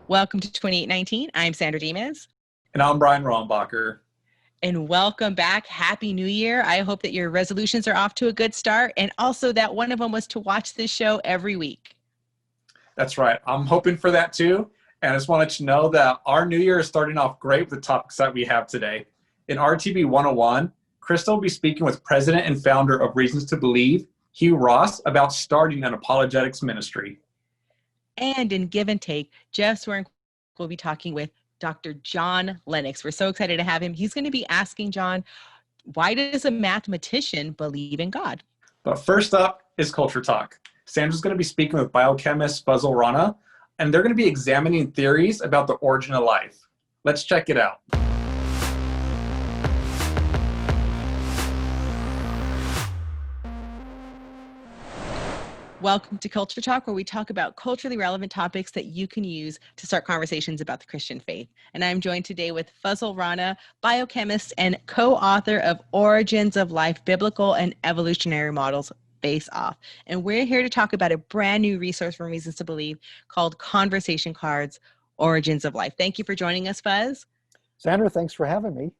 Welcome to 2819. I'm Sandra Dimas. And I'm Brian Rombacher. And welcome back. Happy New Year. I hope that your resolutions are off to a good start. And also that one of them was to watch this show every week. That's right. I'm hoping for that too. And I just wanted to know that our new year is starting off great with the topics that we have today. In RTB 101, Krista will be speaking with president and founder of Reasons to Believe, Hugh Ross, about starting an apologetics ministry. And in Give and Take, Jeff Swearing will be talking with Dr. John Lennox. We're so excited to have him. He's going to be asking John, why does a mathematician believe in God? But first up is Culture Talk. Sandra's going to be speaking with biochemist Fazale Rana, and they're going to be examining theories about the origin of life. Let's check it out. Welcome to Culture Talk, where we talk about culturally relevant topics that you can use to start conversations about the Christian faith. And I'm joined today with Fazale Rana, biochemist and co-author of Origins of Life, Biblical and Evolutionary Models Face Off. And we're here to talk about a brand new resource from Reasons to Believe called Conversation Cards, Origins of Life. Thank you for joining us, Fuzz. Sandra, thanks for having me.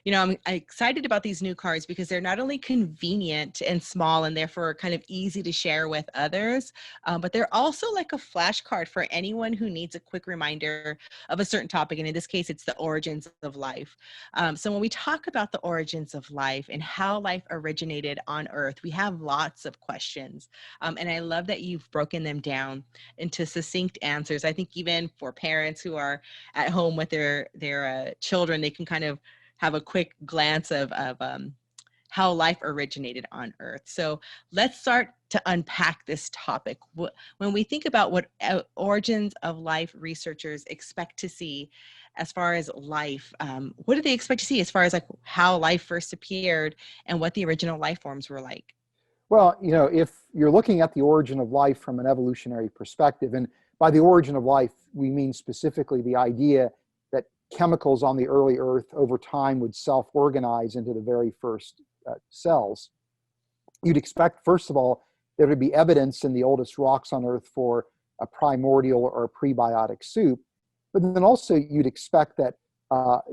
You know, I'm excited about these new cards because they're not only convenient and small and therefore kind of easy to share with others, but they're also like a flashcard for anyone who needs a quick reminder of a certain topic. And in this case, it's the origins of life. So when we talk about the origins of life and how life originated on Earth, we have lots of questions. And I love that you've broken them down into succinct answers. I think even for parents who are at home with their children, they can kind of have a quick glance of how life originated on Earth. So let's start to unpack this topic. When we think about what origins of life researchers expect to see as far as life, what do they expect to see as far as like how life first appeared and what the original life forms were like? Well, you know, if you're looking at the origin of life from an evolutionary perspective, and by the origin of life, we mean specifically the idea that chemicals on the early Earth over time would self-organize into the very first cells. You'd expect, first of all, there to be evidence in the oldest rocks on Earth for a primordial or a prebiotic soup, but then also you'd expect that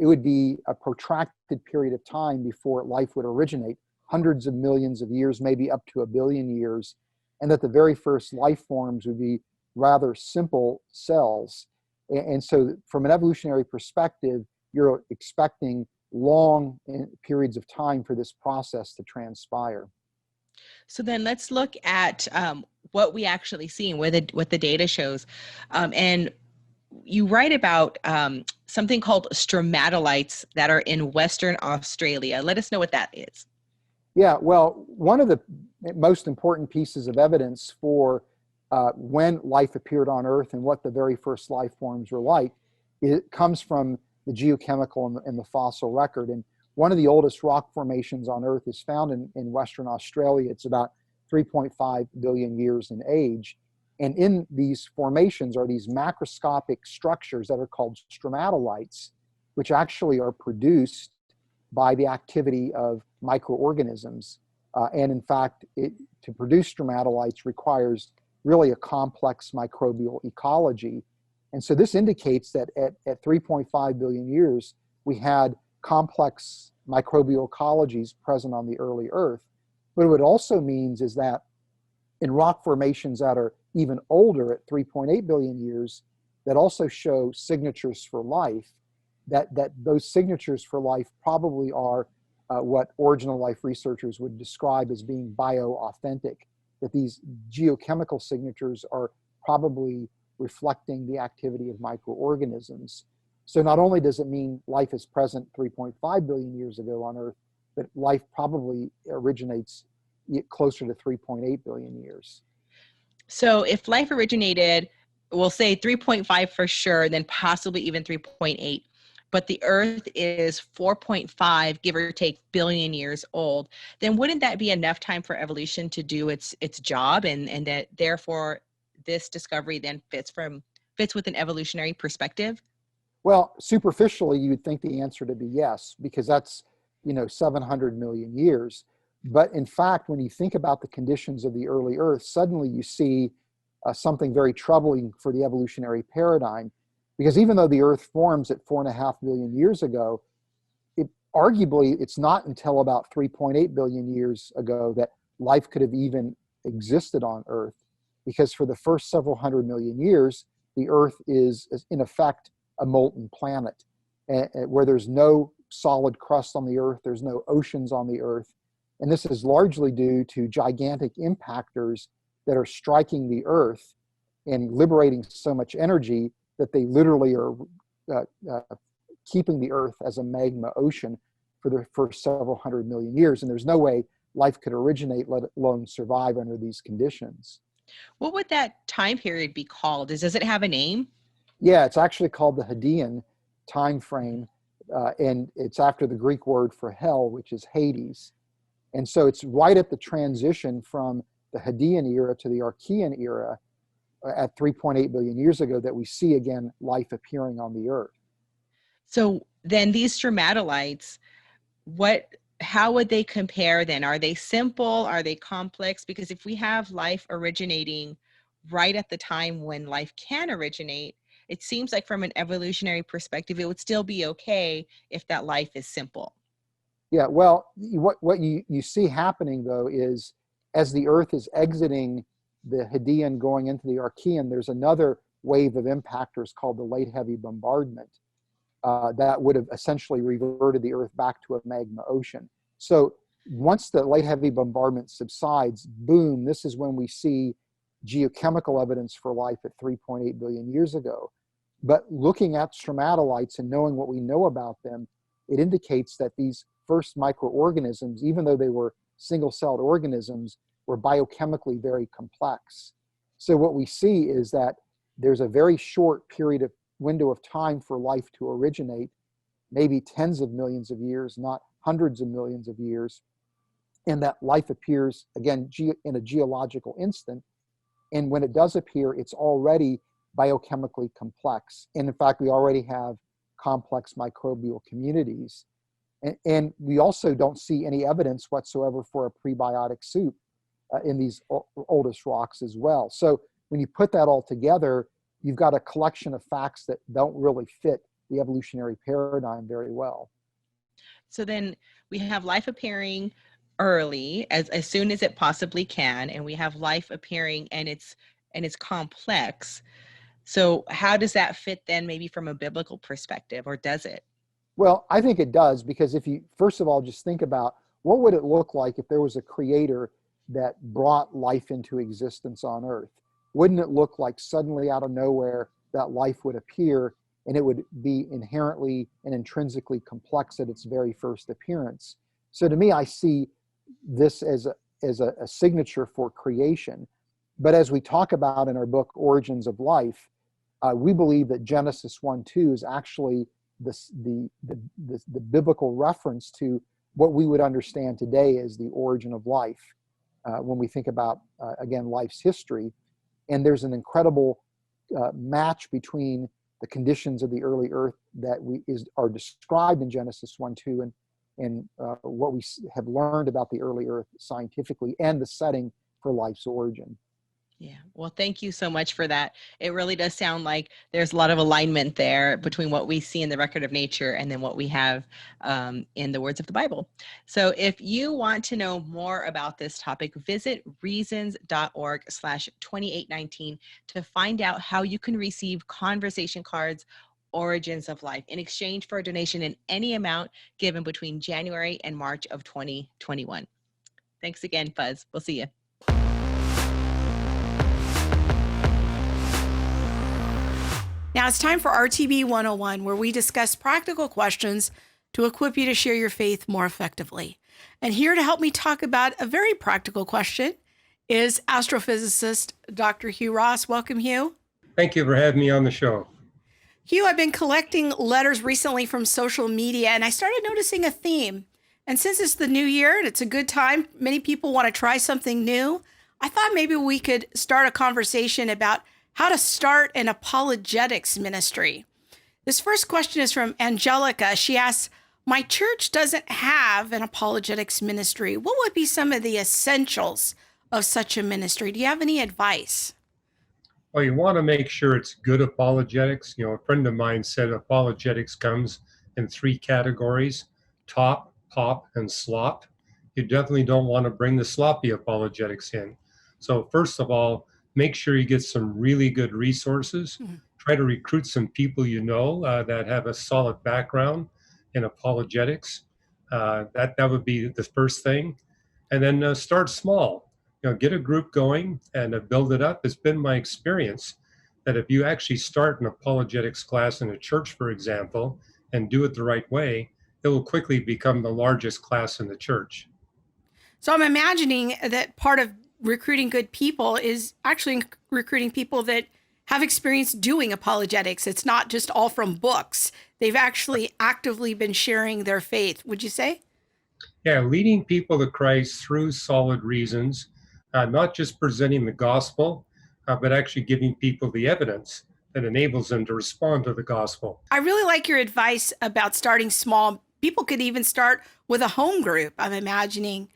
it would be a protracted period of time before life would originate, hundreds of millions of years, maybe up to 1 billion years, and that the very first life forms would be rather simple cells. And so from an evolutionary perspective, you're expecting long periods of time for this process to transpire. So then let's look at what we actually see and what the data shows. And you write about something called stromatolites that are in Western Australia. Let us know what that is. Yeah, well, one of the most important pieces of evidence for when life appeared on Earth and what the very first life forms were like, it comes from the geochemical and the fossil record. And one of the oldest rock formations on Earth is found in Western Australia. It's about 3.5 billion years in age. And in these formations are these macroscopic structures that are called stromatolites, which actually are produced by the activity of microorganisms. And in fact, to produce stromatolites requires really a complex microbial ecology. And so this indicates that at 3.5 billion years, we had complex microbial ecologies present on the early Earth. But what it also means is that in rock formations that are even older at 3.8 billion years, that also show signatures for life, that those signatures for life probably are what original life researchers would describe as being bio-authentic, that these geochemical signatures are probably reflecting the activity of microorganisms. So not only does it mean life is present 3.5 billion years ago on Earth, but life probably originates closer to 3.8 billion years. So if life originated, we'll say 3.5 for sure, then possibly even 3.8. But the Earth is 4.5, give or take, billion years old, then wouldn't that be enough time for evolution to do its job, and that therefore this discovery then fits with an evolutionary perspective? Well, superficially, you would think the answer to be yes, because that's 700 million years. But in fact, when you think about the conditions of the early Earth, suddenly you see something very troubling for the evolutionary paradigm. Because even though the Earth forms at 4.5 billion years ago, arguably it's not until about 3.8 billion years ago that life could have even existed on Earth. Because for the first several hundred million years, the Earth is in effect a molten planet, where there's no solid crust on the Earth, there's no oceans on the Earth. And this is largely due to gigantic impactors that are striking the Earth and liberating so much energy that they literally are keeping the Earth as a magma ocean for the first several hundred million years. And there's no way life could originate, let alone survive under these conditions. What would that time period be called? Does it have a name? Yeah, it's actually called the Hadean time frame, and it's after the Greek word for hell, which is Hades. And so it's right at the transition from the Hadean era to the Archean era at 3.8 billion years ago that we see again life appearing on the Earth. So then these stromatolites, how would they compare then? Are they simple? Are they complex? Because if we have life originating right at the time when life can originate, it seems like from an evolutionary perspective, it would still be okay if that life is simple. Yeah, well, what you see happening though is as the Earth is exiting the Hadean going into the Archean, there's another wave of impactors called the late heavy bombardment that would have essentially reverted the Earth back to a magma ocean. So once the late heavy bombardment subsides, boom, this is when we see geochemical evidence for life at 3.8 billion years ago. But looking at stromatolites and knowing what we know about them, it indicates that these first microorganisms, even though they were single-celled organisms, were biochemically very complex. So what we see is that there's a very short window of time for life to originate, maybe tens of millions of years, not hundreds of millions of years, and that life appears, again, in a geological instant. And when it does appear, it's already biochemically complex. And in fact, we already have complex microbial communities. And we also don't see any evidence whatsoever for a prebiotic soup in these oldest rocks as well. So when you put that all together, you've got a collection of facts that don't really fit the evolutionary paradigm very well. So then we have life appearing early, as soon as it possibly can, and we have life appearing and it's complex. So how does that fit then maybe from a biblical perspective, or does it? Well, I think it does, because if you, first of all, just think about what would it look like if there was a creator that brought life into existence on Earth? Wouldn't it look like suddenly out of nowhere that life would appear, and it would be inherently and intrinsically complex at its very first appearance? So to me, I see this as a signature for creation. But as we talk about in our book, Origins of Life, we believe that Genesis 1:2 is actually the biblical reference to what we would understand today as the origin of life when we think about, again, life's history. And there's an incredible match between the conditions of the early Earth that are described in Genesis 1:2 and what we have learned about the early Earth scientifically and the setting for life's origin. Yeah. Well, thank you so much for that. It really does sound like there's a lot of alignment there between what we see in the record of nature and then what we have in the words of the Bible. So if you want to know more about this topic, visit reasons.org/2819 to find out how you can receive conversation cards, Origins of Life, in exchange for a donation in any amount given between January and March of 2021. Thanks again, Fuzz. We'll see you. Now it's time for RTB 101, where we discuss practical questions to equip you to share your faith more effectively. And here to help me talk about a very practical question is astrophysicist Dr. Hugh Ross. Welcome, Hugh. Thank you for having me on the show. Hugh, I've been collecting letters recently from social media, and I started noticing a theme. And since it's the new year and it's a good time, many people want to try something new, I thought maybe we could start a conversation about how to start an apologetics ministry. This first question is from Angelica. She asks, my church doesn't have an apologetics ministry. What would be some of the essentials of such a ministry? Do you have any advice? Well, you want to make sure it's good apologetics. You know, a friend of mine said apologetics comes in three categories: top, pop, and slop. You definitely don't want to bring the sloppy apologetics in. So first of all, make sure you get some really good resources. Mhm. Try to recruit some people you know that have a solid background in apologetics. That would be the first thing. And then start small. You know, get a group going and build it up. It's been my experience that if you actually start an apologetics class in a church, for example, and do it the right way, it will quickly become the largest class in the church. So I'm imagining that part of recruiting good people is actually recruiting people that have experience doing apologetics. It's not just all from books. They've actually actively been sharing their faith, would you say? Yeah, leading people to Christ through solid reasons, not just presenting the gospel, but actually giving people the evidence that enables them to respond to the gospel. I really like your advice about starting small. People could even start with a home group, I'm imagining.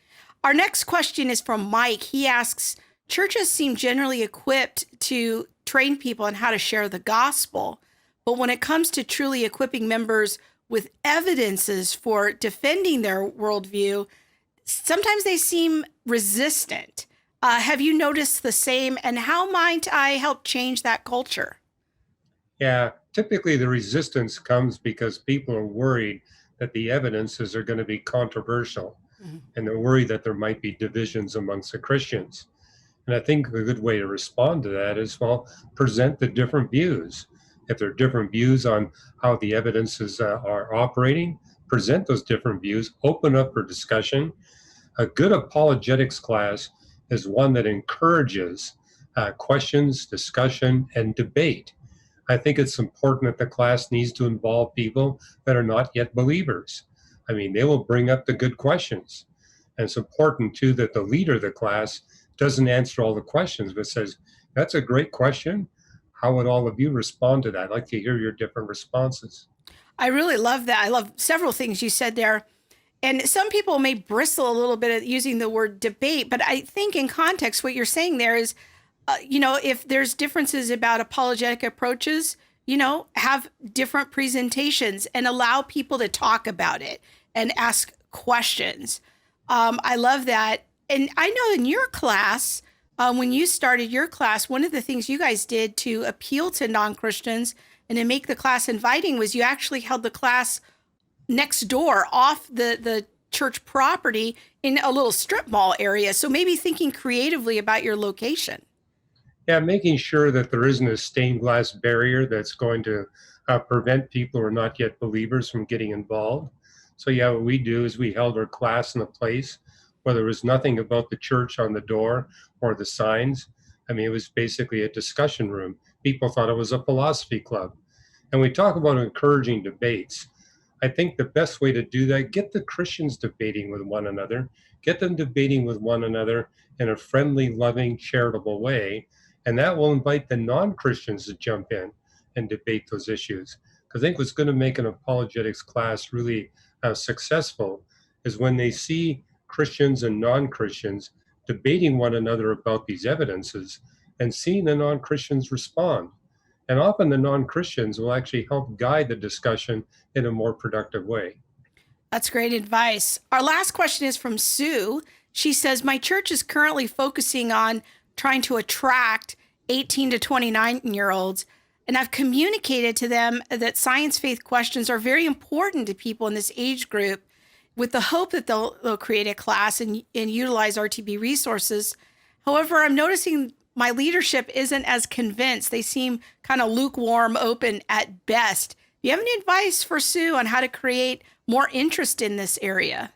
Our next question is from Mike. He asks, churches seem generally equipped to train people on how to share the gospel, but when it comes to truly equipping members with evidences for defending their worldview, sometimes they seem resistant. Have you noticed the same? And how might I help change that culture? Yeah, typically the resistance comes because people are worried that the evidences are going to be controversial, Mhm. and they're worried that there might be divisions amongst the Christians. And I think a good way to respond to that is, well, present the different views. If there are different views on how the evidences are operating, present those different views, open up for discussion. A good apologetics class is one that encourages questions, discussion, and debate. I think it's important that the class needs to involve people that are not yet believers. I mean, they will bring up the good questions. And it's important too that the leader of the class doesn't answer all the questions, but says, that's a great question. How would all of you respond to that? I'd like to hear your different responses. I really love that. I love several things you said there. And some people may bristle a little bit at using the word debate, but I think in context, what you're saying there is, if there's differences about apologetic approaches, have different presentations and allow people to talk about it and ask questions. I love that. And I know in your class, when you started your class, one of the things you guys did to appeal to non-Christians and to make the class inviting was you actually held the class next door off the church property in a little strip mall area. So maybe thinking creatively about your location. Yeah, making sure that there isn't a stained glass barrier that's going to prevent people who are not yet believers from getting involved. So yeah, what we do is we held our class in a place where there was nothing about the church on the door or the signs. I mean, it was basically a discussion room. People thought it was a philosophy club. And we talk about encouraging debates. I think the best way to do that, get the Christians debating with one another, get them debating with one another in a friendly, loving, charitable way. And that will invite the non-Christians to jump in and debate those issues. Because I think what's going to make an apologetics class really successful is when they see Christians and non-Christians debating one another about these evidences and seeing the non-Christians respond. And often the non-Christians will actually help guide the discussion in a more productive way. That's great advice. Our last question is from Sue. She says, my church is currently focusing on trying to attract 18 to 29-year-olds. And I've communicated to them that science faith questions are very important to people in this age group with the hope that they'll create a class and utilize RTB resources. However, I'm noticing my leadership isn't as convinced. They seem kind of lukewarm, open at best. Do you have any advice for Sue on how to create more interest in this area?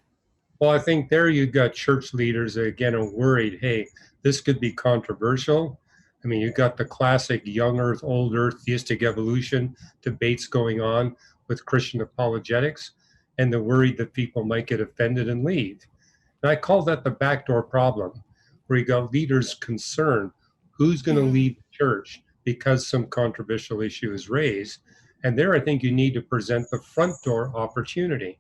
Well, I think there you've got church leaders that, again, are worried, hey, this could be controversial. I mean, you've got the classic young earth, old earth, theistic evolution debates going on with Christian apologetics, and they're worried that people might get offended and leave. And I call that the backdoor problem, where you got leaders concerned who's going to leave the church because some controversial issue is raised. And there, I think you need to present the front door opportunity.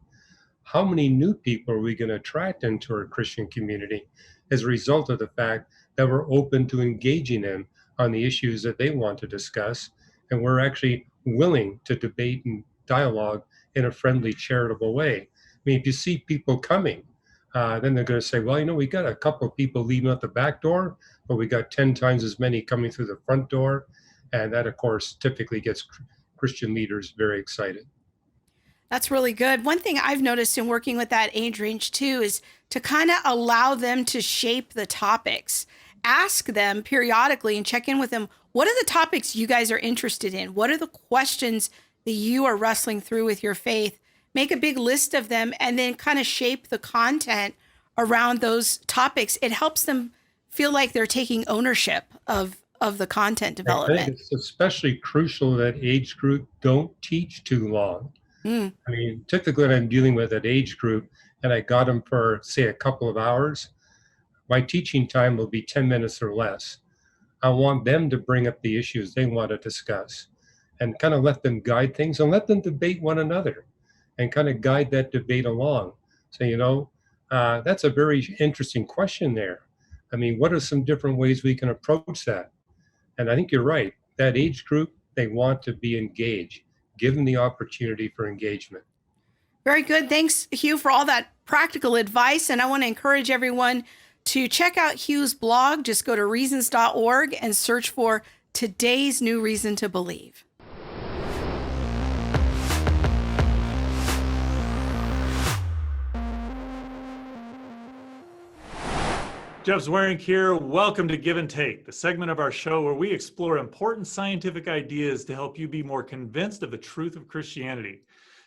How many new people are we going to attract into our Christian community as a result of the fact that we're open to engaging them on the issues that they want to discuss. And we're actually willing to debate and dialogue in a friendly, charitable way. I mean, if you see people coming, then they're going to say, well, you know, we got a couple of people leaving out the back door, but we got 10 times as many coming through the front door. And that, of course, typically gets Christian leaders very excited. That's really good. One thing I've noticed in working with that age range too is to kind of allow them to shape the topics. Ask them periodically and check in with them. What are the topics you guys are interested in? What are the questions that you are wrestling through with your faith? Make a big list of them and then kind of shape the content around those topics. It helps them feel like they're taking ownership of the content I development. think it's especially crucial that age group don't teach too long. Mm. I mean, typically when I'm dealing with an age group and I got them for, say, a couple of hours, my teaching time will be 10 minutes or less. I want them to bring up the issues they want to discuss and kind of let them guide things and let them debate one another and kind of guide that debate along. So, you know, that's a very interesting question there. I mean, what are some different ways we can approach that? And I think you're right. That age group, they want to be engaged. Give them the opportunity for engagement. Very good. Thanks, Hugh, for all that practical advice. And I want to encourage everyone to check out Hugh's blog. Just go to reasons.org and search for Today's New Reason to Believe. Jeff Zwerink here. Welcome to Give and Take, the segment of our show where we explore important scientific ideas to help you be more convinced of the truth of Christianity.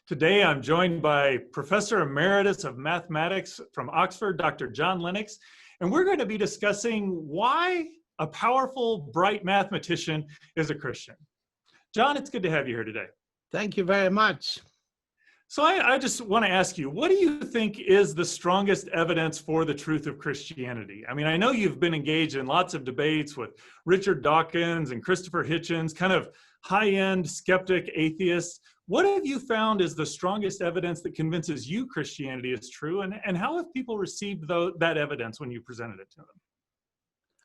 Today, I'm joined by Professor Emeritus of Mathematics from Oxford, Dr. John Lennox, and we're going to be discussing why a powerful, bright mathematician is a Christian. John, it's good to have you here today. Thank you very much. So I just want to ask you, what do you think is the strongest evidence for the truth of Christianity? I mean, I know you've been engaged in lots of debates with Richard Dawkins and Christopher Hitchens, kind of high-end skeptic atheists. What have you found is the strongest evidence that convinces you Christianity is true? And how have people received that evidence when you presented it to them?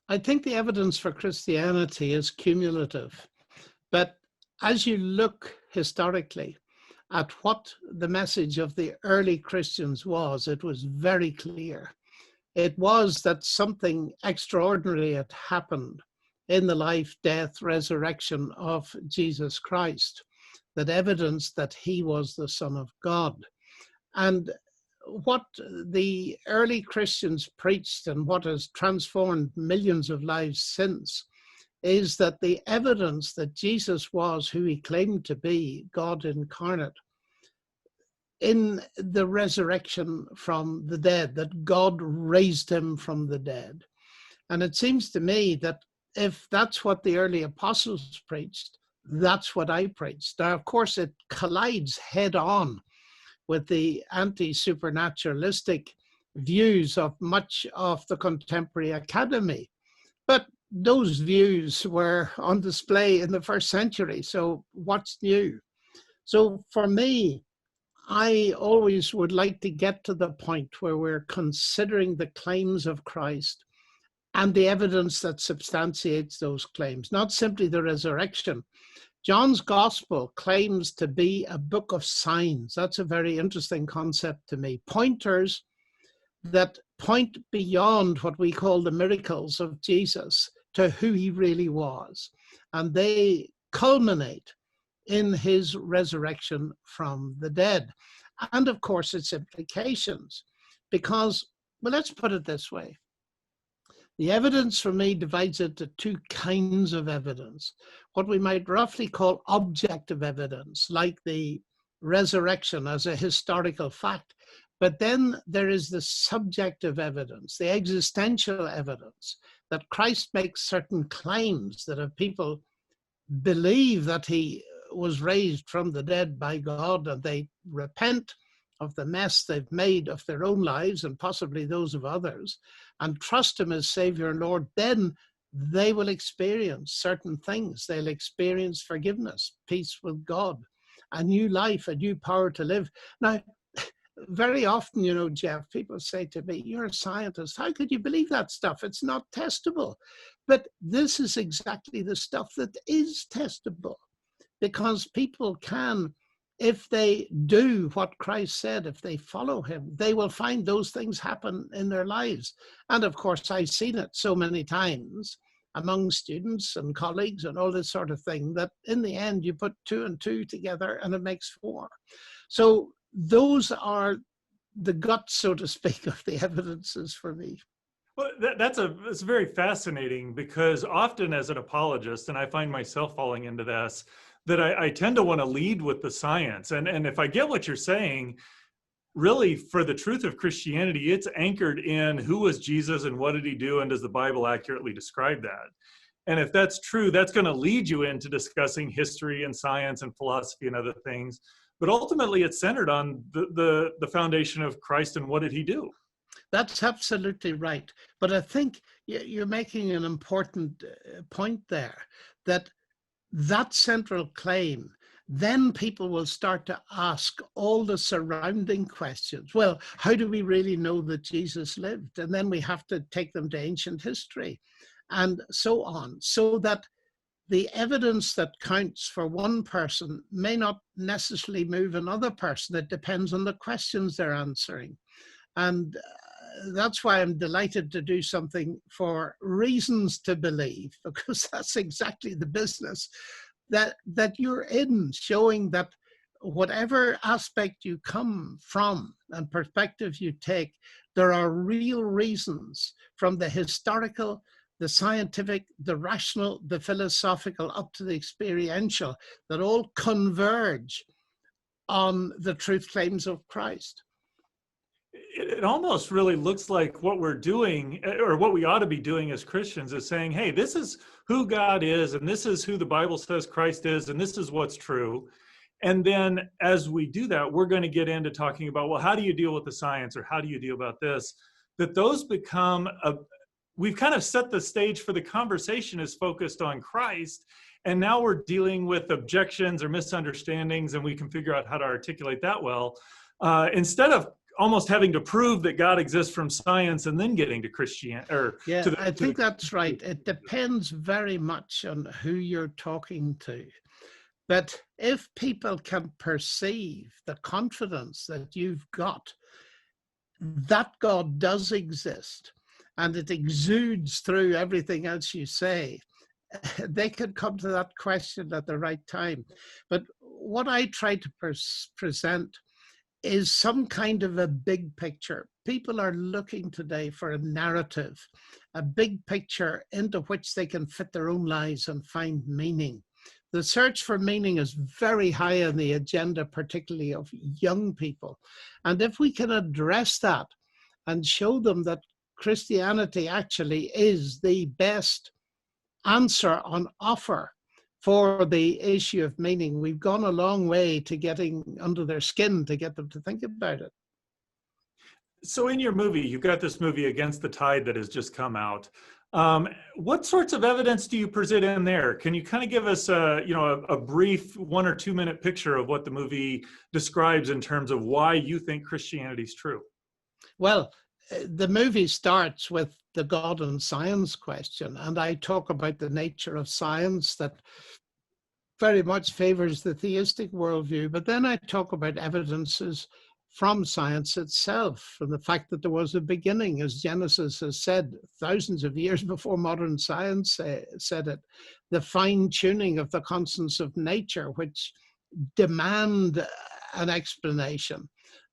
I think the evidence for Christianity is cumulative. But as you look historically at what the message of the early Christians was, it was very clear. It was that something extraordinary had happened in the life, death, resurrection of Jesus Christ that evidenced that he was the Son of God. And what the early Christians preached and what has transformed millions of lives since is that the evidence that Jesus was who he claimed to be, God incarnate, in the resurrection from the dead, that God raised him from the dead. And it seems to me that if that's what the early apostles preached, that's what I preached. Now, of course, it collides head on with the anti-supernaturalistic views of much of the contemporary academy. But those views were on display in the first century. So what's new? So for me, I always would like to get to the point where we're considering the claims of Christ and the evidence that substantiates those claims, not simply the resurrection. John's gospel claims to be a book of signs. That's a very interesting concept to me. Pointers that point beyond what we call the miracles of Jesus to who he really was. And they culminate in his resurrection from the dead. And of course, its implications. Because, well, let's put it this way. The evidence for me divides into two kinds of evidence. What we might roughly call objective evidence, like the resurrection as a historical fact. But then there is the subjective evidence, the existential evidence that Christ makes certain claims that if people believe that he was raised from the dead by God and they repent of the mess they've made of their own lives and possibly those of others and trust him as Savior and Lord, then they will experience certain things. They'll experience forgiveness, peace with God, a new life, a new power to live. Now, very often, you know, Jeff, people say to me, you're a scientist. How could you believe that stuff? It's not testable. But this is exactly the stuff that is testable, because people can, if they do what Christ said, if they follow him, they will find those things happen in their lives. And of course, I've seen it so many times among students and colleagues and all this sort of thing, that in the end, you put 2 and 2 together and it makes 4. So those are the guts, so to speak, of the evidences for me. Well, it's very fascinating, because often as an apologist, and I find myself falling into this, that I tend to want to lead with the science. And if I get what you're saying, really for the truth of Christianity, it's anchored in who was Jesus and what did he do, and does the Bible accurately describe that? And if that's true, that's going to lead you into discussing history and science and philosophy and other things. But ultimately, it's centered on the foundation of Christ and what did he do? That's absolutely right. But I think you're making an important point there, that central claim, then people will start to ask all the surrounding questions. Well, how do we really know that Jesus lived? And then we have to take them to ancient history and so on, so that the evidence that counts for one person may not necessarily move another person. It depends on the questions they're answering. And that's why I'm delighted to do something for reasons to believe, because that's exactly the business that you're in, showing that whatever aspect you come from and perspective you take, there are real reasons, from the historical, the scientific, the rational, the philosophical, up to the experiential, that all converge on the truth claims of Christ. It almost really looks like what we're doing, or what we ought to be doing as Christians, is saying, hey, this is who God is, and this is who the Bible says Christ is, and this is what's true. And then as we do that, we're going to get into talking about, well, how do you deal with the science, or how do you deal about this? That those become we've kind of set the stage for the conversation is focused on Christ. And now we're dealing with objections or misunderstandings, and we can figure out how to articulate that well, instead of almost having to prove that God exists from science and then getting to Christianity. I think that's right. It depends very much on who you're talking to. But if people can perceive the confidence that you've got, that God does exist, and it exudes through everything else you say, they could come to that question at the right time. But what I try to present is some kind of a big picture. People are looking today for a narrative, a big picture into which they can fit their own lives and find meaning. The search for meaning is very high on the agenda, particularly of young people. And if we can address that and show them that Christianity actually is the best answer on offer for the issue of meaning, we've gone a long way to getting under their skin to get them to think about it. So in your movie, you've got this movie Against the Tide that has just come out. What sorts of evidence do you present in there? Can you kind of give us a brief 1 or 2 minute picture of what the movie describes in terms of why you think Christianity is true? Well, the movie starts with the God and science question, and I talk about the nature of science that very much favors the theistic worldview, but then I talk about evidences from science itself, and the fact that there was a beginning, as Genesis has said thousands of years before modern science said it, the fine-tuning of the constants of nature, which demand an explanation,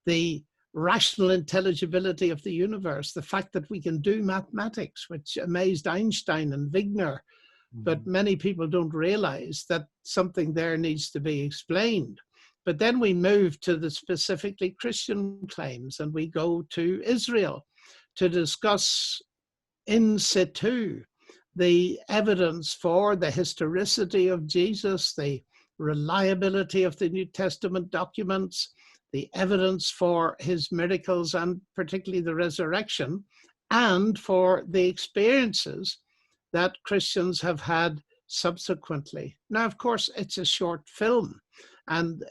the rational intelligibility of the universe, the fact that we can do mathematics, which amazed Einstein and Wigner, but many people don't realize that something there needs to be explained. But then we move to the specifically Christian claims, and we go to Israel to discuss in situ the evidence for the historicity of Jesus, the reliability of the New Testament documents, the evidence for his miracles, and particularly the resurrection, and for the experiences that Christians have had subsequently. Now, of course, it's a short film, And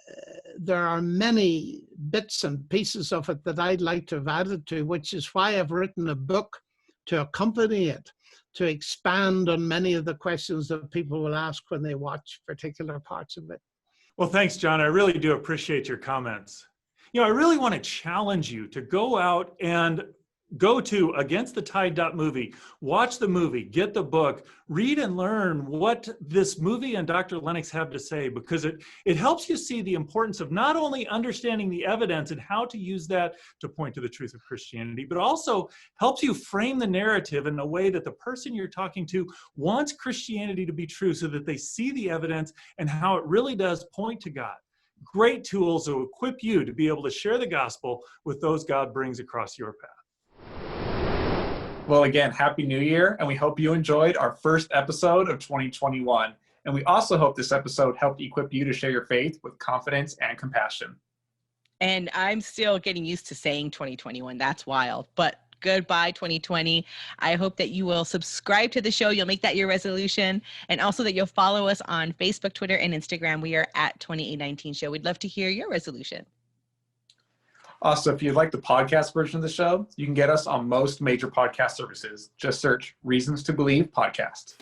there are many bits and pieces of it that I'd like to have added to, which is why I've written a book to accompany it, to expand on many of the questions that people will ask when they watch particular parts of it. Well, thanks, John. I really do appreciate your comments. I really want to challenge you to go out and go to againstthetide.movie, watch the movie, get the book, read and learn what this movie and Dr. Lennox have to say, because it helps you see the importance of not only understanding the evidence and how to use that to point to the truth of Christianity, but also helps you frame the narrative in a way that the person you're talking to wants Christianity to be true, so that they see the evidence and how it really does point to God. Great tools to equip you to be able to share the gospel with those God brings across your path. Well, again, Happy New Year, and we hope you enjoyed our first episode of 2021. And we also hope this episode helped equip you to share your faith with confidence and compassion. And I'm still getting used to saying 2021. That's wild. But goodbye, 2020. I hope that you will subscribe to the show. You'll make that your resolution. And also that you'll follow us on Facebook, Twitter, and Instagram. We are at 2819 Show. We'd love to hear your resolution. Also, if you'd like the podcast version of the show, you can get us on most major podcast services. Just search Reasons to Believe Podcast.